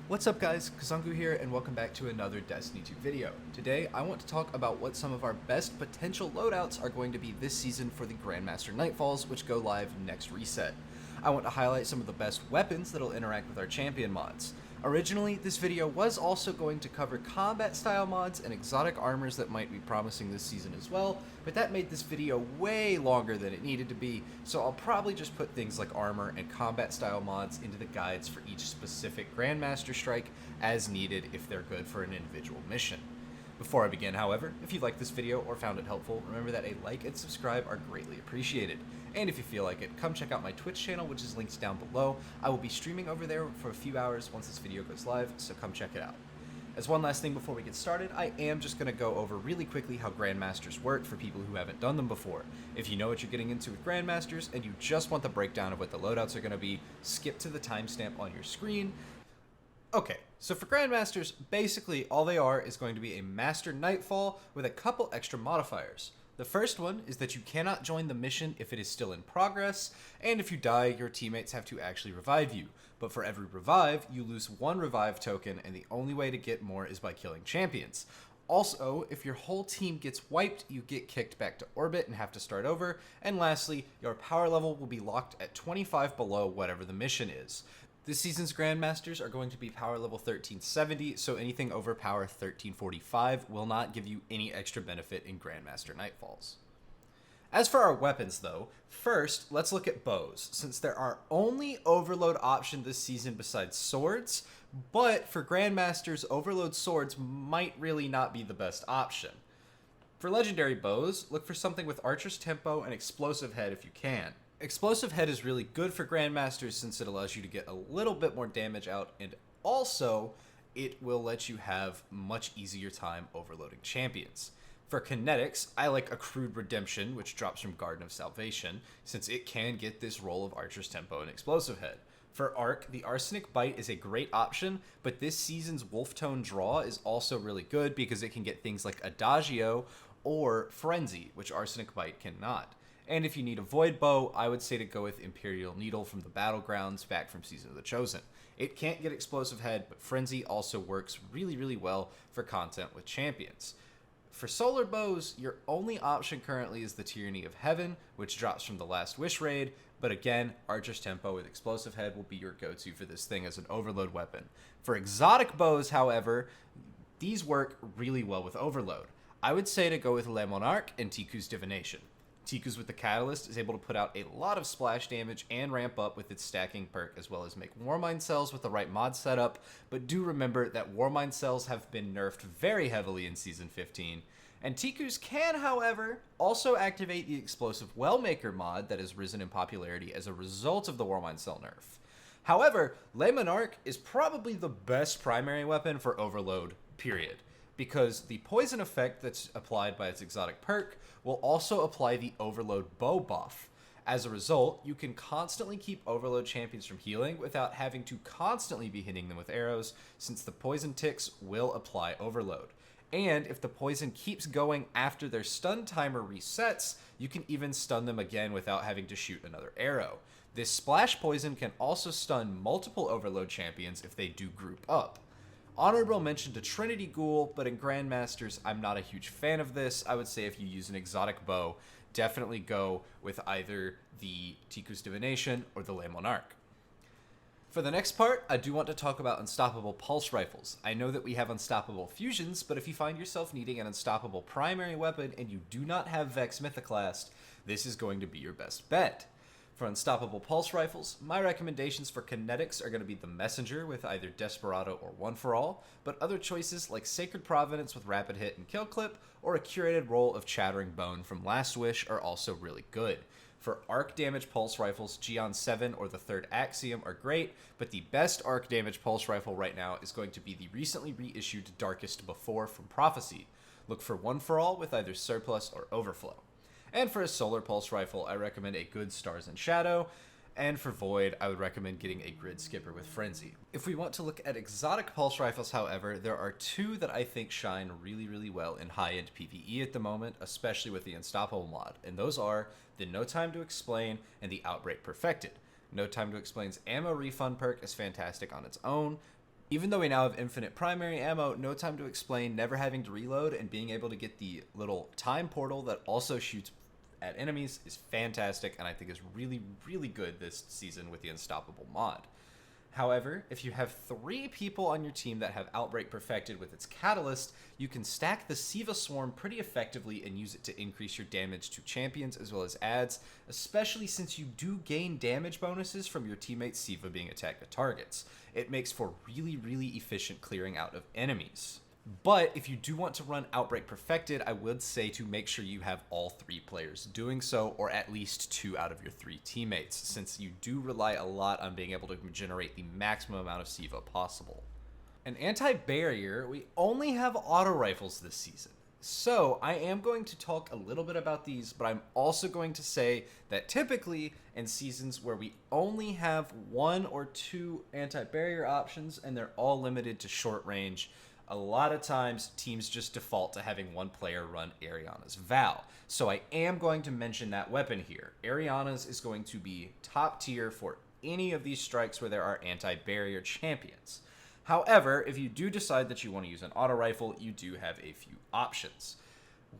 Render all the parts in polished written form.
What's up guys, Kazungu here and welcome back to another Destiny 2 video. Today I want to talk about what some of our best potential loadouts are going to be this season for the Grandmaster Nightfalls, which go live next reset. I want to highlight some of the best weapons that'll interact with our champion mods. Originally, this video was also going to cover combat style mods and exotic armors that might be promising this season as well, but that made this video way longer than it needed to be, so I'll probably just put things like armor and combat style mods into the guides for each specific Grandmaster strike as needed if they're good for an individual mission. Before I begin, however, if you liked this video or found it helpful, remember that a like and subscribe are greatly appreciated. And if you feel like it, come check out my Twitch channel, which is linked down below. I will be streaming over there for a few hours once this video goes live, so come check it out. As one last thing before we get started, I am just going to go over really quickly how Grandmasters work for people who haven't done them before. If you know what you're getting into with Grandmasters and you just want the breakdown of what the loadouts are going to be, skip to the timestamp on your screen. Okay, so for Grandmasters, basically all they are is going to be a Master Nightfall with a couple extra modifiers. The first one is that you cannot join the mission if it is still in progress, and if you die, your teammates have to actually revive you. But for every revive, you lose one revive token, and the only way to get more is by killing champions. Also, if your whole team gets wiped, you get kicked back to orbit and have to start over. And lastly, your power level will be locked at 25 below whatever the mission is. This season's Grandmasters are going to be power level 1370, so anything over power 1345 will not give you any extra benefit in Grandmaster Nightfalls. As for our weapons though, first let's look at bows, since there are only overload options this season besides swords, but for Grandmasters, overload swords might really not be the best option. For legendary bows, look for something with Archer's Tempo and Explosive Head if you can. Explosive Head is really good for Grandmasters since it allows you to get a little bit more damage out, and also it will let you have much easier time overloading champions. For kinetics, I like Accrued Redemption, which drops from Garden of Salvation, since it can get this role of Archer's Tempo and Explosive Head. For Arc, the Arsenic Bite is a great option, but this season's Wolf Tone Draw is also really good because it can get things like Adagio or Frenzy, which Arsenic Bite cannot. And if you need a Void Bow, I would say to go with Imperial Needle from the Battlegrounds back from Season of the Chosen. It can't get Explosive Head, but Frenzy also works really well for content with champions. For solar bows, your only option currently is the Tyranny of Heaven, which drops from the Last Wish raid, but again, Archer's Tempo with Explosive Head will be your go-to for this thing as an overload weapon. For exotic bows, however, these work really well with overload. I would say to go with Le Monarque and Tiku's Divination. Tiku's with the Catalyst is able to put out a lot of splash damage and ramp up with its stacking perk, as well as make Warmind cells with the right mod setup, but do remember that Warmind cells have been nerfed very heavily in Season 15, and Tiku's can, however, also activate the Explosive Wellmaker mod that has risen in popularity as a result of the Warmind cell nerf. However, Le Monarque is probably the best primary weapon for overload, period, because the poison effect that's applied by its exotic perk will also apply the overload bow buff. As a result, you can constantly keep overload champions from healing without having to constantly be hitting them with arrows, since the poison ticks will apply overload. And if the poison keeps going after their stun timer resets, you can even stun them again without having to shoot another arrow. This splash poison can also stun multiple overload champions if they do group up. Honorable mention to Trinity Ghoul, but in Grandmasters, I'm not a huge fan of this. I would say if you use an exotic bow, definitely go with either the Tiku's Divination or the Le Monarque. For the next part, I do want to talk about unstoppable pulse rifles. I know that we have unstoppable fusions, but if you find yourself needing an unstoppable primary weapon and you do not have Vex Mythoclast, this is going to be your best bet. For unstoppable pulse rifles, my recommendations for kinetics are going to be the Messenger with either Desperado or One for All, but other choices like Sacred Providence with Rapid Hit and Kill Clip, or a curated roll of Chattering Bone from Last Wish are also really good. For arc damage pulse rifles, Geon 7 or the Third Axiom are great, but the best arc damage pulse rifle right now is going to be the recently reissued Darkest Before from Prophecy. Look for One for All with either Surplus or Overflow. And for a solar pulse rifle, I recommend a good Stars and Shadow, and for Void, I would recommend getting a Grid Skipper with Frenzy. If we want to look at exotic pulse rifles, however, there are two that I think shine really well in high-end PvE at the moment, especially with the Unstoppable mod, and those are the No Time to Explain and the Outbreak Perfected. No Time to Explain's Ammo Refund perk is fantastic on its own, Even though we now have infinite primary ammo, no time to explain, never having to reload, and being able to get the little time portal that also shoots at enemies is fantastic, and I think is really, really good this season with the Unstoppable mod. However, if you have 3 people on your team that have Outbreak perfected with its Catalyst, you can stack the Siva Swarm pretty effectively and use it to increase your damage to champions as well as adds, especially since you do gain damage bonuses from your teammates' Siva being attacked at targets. It makes for really, really efficient clearing out of enemies. But if you do want to run Outbreak Perfected, I would say to make sure you have all 3 players doing so, or at least 2 out of your 3 teammates, since you do rely a lot on being able to generate the maximum amount of Siva possible. An anti-barrier, we only have auto rifles this season. So I am going to talk a little bit about these, but I'm also going to say that typically in seasons where we only have 1 or 2 anti-barrier options and they're all limited to short range, a lot of times teams just default to having one player run ERIANA'S VOWO. So I am going to mention that weapon here. ERIANA'S is going to be top tier for any of these strikes where there are anti-barrier champions. However, if you do decide that you want to use an auto rifle, you do have a few options.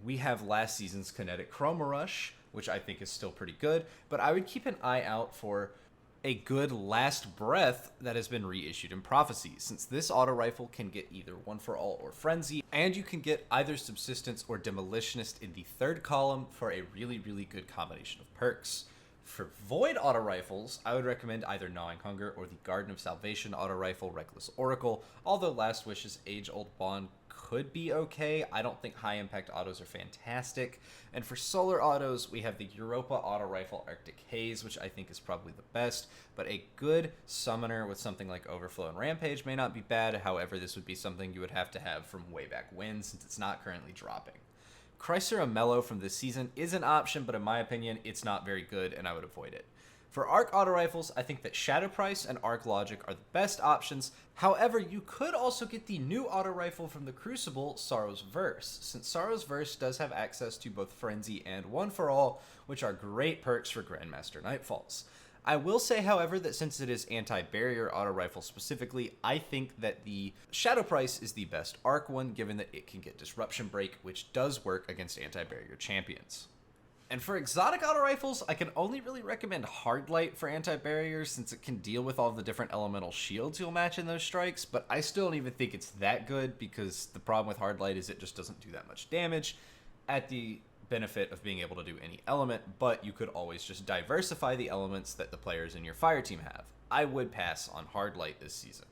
We have last season's Kinetic Chroma Rush, which I think is still pretty good, but I would keep an eye out for a good Last Breath that has been reissued in Prophecy, since this auto rifle can get either One for All or Frenzy, and you can get either Subsistence or Demolitionist in the 3rd column for a really, really good combination of perks. For Void auto rifles, I would recommend either Gnawing Hunger or the Garden of Salvation auto rifle, Reckless Oracle, although Last Wish's Age-Old Bond could be okay. I don't think high impact autos are fantastic. And for solar autos, we have the Europa auto rifle Arctic Haze, which I think is probably the best, but a good summoner with something like Overflow and Rampage may not be bad. However, this would be something you would have to have from way back when, since it's not currently dropping. Chrysler Mellow from this season is an option, but in my opinion, it's not very good and I would avoid it. For Arc auto rifles, I think that Shadow Price and Arc Logic are the best options. However, you could also get the new auto rifle from the Crucible, Sorrow's Verse, since Sorrow's Verse does have access to both Frenzy and One for All, which are great perks for Grandmaster Nightfalls. I will say, however, that since it is anti-barrier auto rifle specifically, I think that the Shadow Price is the best Arc one, given that it can get Disruption Break, which does work against anti-barrier champions. And for exotic auto rifles, I can only really recommend Hardlight for anti-barriers, since it can deal with all the different elemental shields you'll match in those strikes, but I still don't even think it's that good, because the problem with Hardlight is it just doesn't do that much damage at the benefit of being able to do any element, but you could always just diversify the elements that the players in your fire team have. I would pass on Hardlight this season.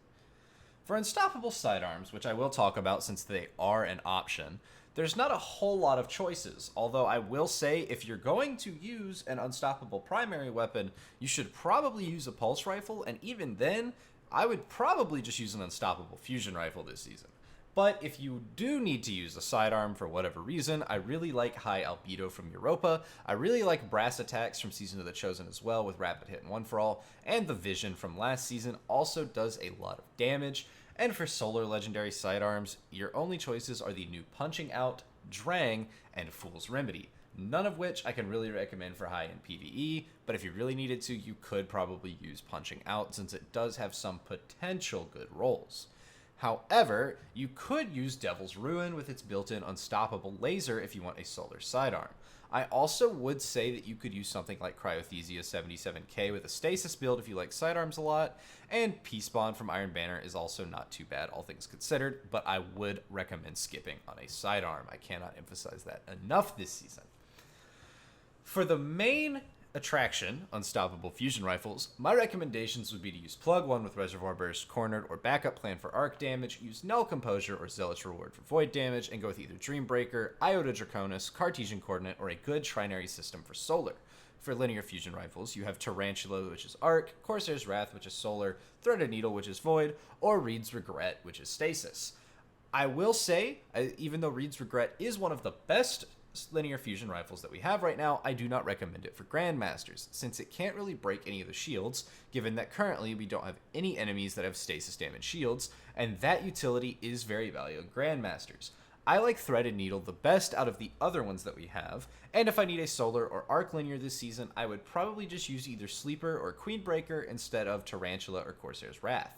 For Unstoppable Sidearms, which I will talk about since they are an option, there's not a whole lot of choices, although I will say if you're going to use an unstoppable primary weapon, you should probably use a pulse rifle, and even then, I would probably just use an unstoppable fusion rifle this season. But if you do need to use a sidearm for whatever reason, I really like High Albedo from Europa, I really like Brass Attacks from Season of the Chosen as well with Rapid Hit and One for All, and the Vision from last season also does a lot of damage. And for Solar Legendary Sidearms, your only choices are the new Punching Out, Drang, and Fool's Remedy, none of which I can really recommend for high-end PvE, but if you really needed to, you could probably use Punching Out since it does have some potential good rolls. However, you could use Devil's Ruin with its built-in Unstoppable Laser if you want a solar sidearm. I also would say that you could use something like Cryothesia 77k with a stasis build if you like sidearms a lot, and Peace Bond from Iron Banner is also not too bad, all things considered, but I would recommend skipping on a sidearm. I cannot emphasize that enough this season. For the main attraction, Unstoppable Fusion Rifles, my recommendations would be to use Plug 1 with Reservoir Burst, Cornered, or Backup Plan for arc damage, use Null Composure or Zealous Reward for void damage, and go with either Dreambreaker, Iota Draconis, Cartesian Coordinate, or a good Trinary system for solar. For linear fusion rifles, you have Tarantula, which is arc, Corsair's Wrath, which is solar, Threaded Needle, which is void, or Reed's Regret, which is stasis. I will say, even though Reed's Regret is one of the best linear fusion rifles that we have right now, I do not recommend it for Grandmasters, since it can't really break any of the shields, given that currently we don't have any enemies that have stasis damage shields, and that utility is very valuable in Grandmasters. I like Threaded Needle the best out of the other ones that we have, and if I need a solar or arc linear this season, I would probably just use either Sleeper or Queenbreaker instead of Tarantula or Corsair's Wrath.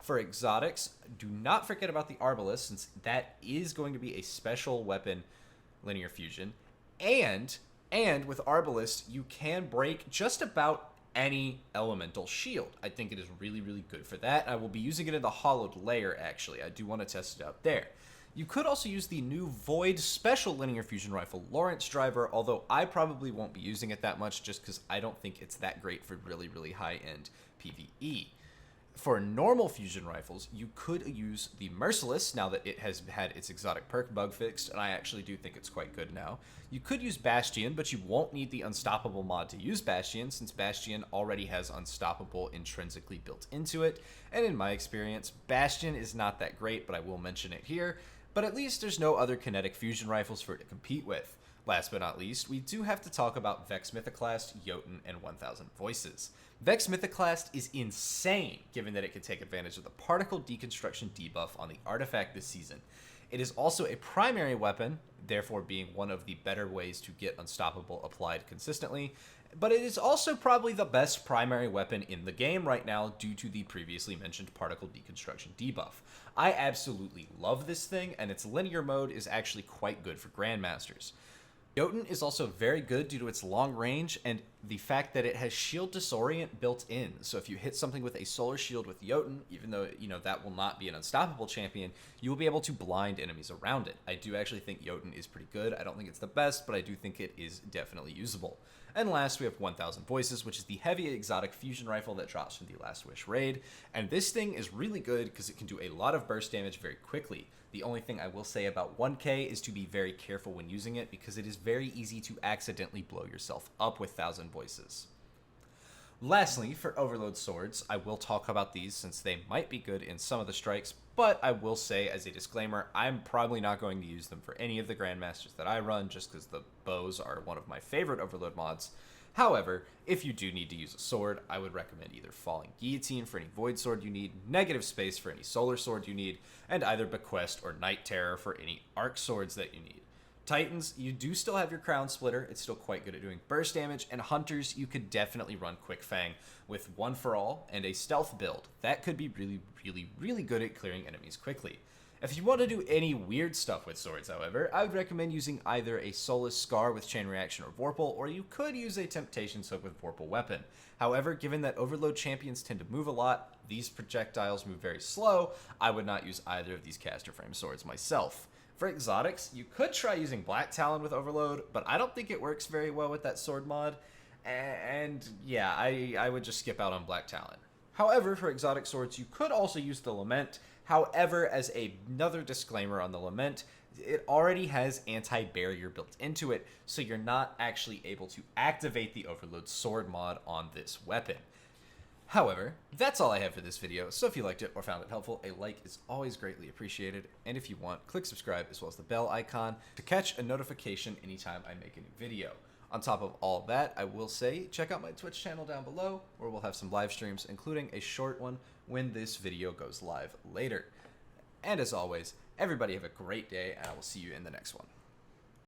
For exotics, do not forget about the Arbalest, since that is going to be a special weapon linear fusion. And with Arbalest, you can break just about any elemental shield. I think it is really, really good for that. I will be using it in the hollowed layer, actually. I do want to test it out there. You could also use the new Void Special Linear Fusion Rifle Lawrence Driver, although I probably won't be using it that much just because I don't think it's that great for really, really high-end PvE. For normal fusion rifles, you could use the Merciless, now that it has had its exotic perk bug fixed, and I actually do think it's quite good now. You could use Bastion, but you won't need the Unstoppable mod to use Bastion, since Bastion already has Unstoppable intrinsically built into it, and in my experience, Bastion is not that great, but I will mention it here, but at least there's no other kinetic fusion rifles for it to compete with. Last but not least, we do have to talk about Vex Mythoclast, Jotun, and 1000 Voices. Vex Mythoclast is insane, given that it can take advantage of the particle deconstruction debuff on the artifact this season. It is also a primary weapon, therefore being one of the better ways to get Unstoppable applied consistently, but it is also probably the best primary weapon in the game right now due to the previously mentioned particle deconstruction debuff. I absolutely love this thing, and its linear mode is actually quite good for Grandmasters. Jotun is also very good due to its long range and the fact that it has shield disorient built in. So if you hit something with a solar shield with Jotun, even though that will not be an unstoppable champion, you will be able to blind enemies around it. I do actually think Jotun is pretty good. I don't think it's the best, but I do think it is definitely usable. And last, we have 1000 Voices, which is the heavy exotic fusion rifle that drops from the Last Wish raid. And this thing is really good because it can do a lot of burst damage very quickly. The only thing I will say about 1K is to be very careful when using it because it is very easy to accidentally blow yourself up with 1000 Voices. Lastly, for Overload Swords, I will talk about these since they might be good in some of the strikes, but I will say as a disclaimer, I'm probably not going to use them for any of the Grandmasters that I run just because the bows are one of my favorite Overload mods. However, if you do need to use a sword, I would recommend either Falling Guillotine for any Void Sword you need, Negative Space for any Solar Sword you need, and either Bequest or Night Terror for any Arc Swords that you need. Titans, you do still have your Crown Splitter, it's still quite good at doing burst damage, and Hunters, you could definitely run Quick Fang with One for All and a stealth build. That could be really, really, really good at clearing enemies quickly. If you want to do any weird stuff with swords, however, I would recommend using either a Soulless Scar with Chain Reaction or Vorpal, or you could use a Temptation's Hook with Vorpal Weapon. However, given that Overload champions tend to move a lot, these projectiles move very slow, I would not use either of these caster frame swords myself. For exotics, you could try using Black Talon with Overload, but I don't think it works very well with that sword mod, and yeah, I would just skip out on Black Talon. However, for exotic swords, you could also use the Lament. However, as another disclaimer on the Lament, it already has anti-barrier built into it, so you're not actually able to activate the Overload sword mod on this weapon. However, that's all I have for this video, so if you liked it or found it helpful, a like is always greatly appreciated, and if you want, click subscribe as well as the bell icon to catch a notification anytime I make a new video. On top of all that, I will say, check out my Twitch channel down below, where we'll have some live streams, including a short one when this video goes live later. And as always, everybody have a great day, and I will see you in the next one.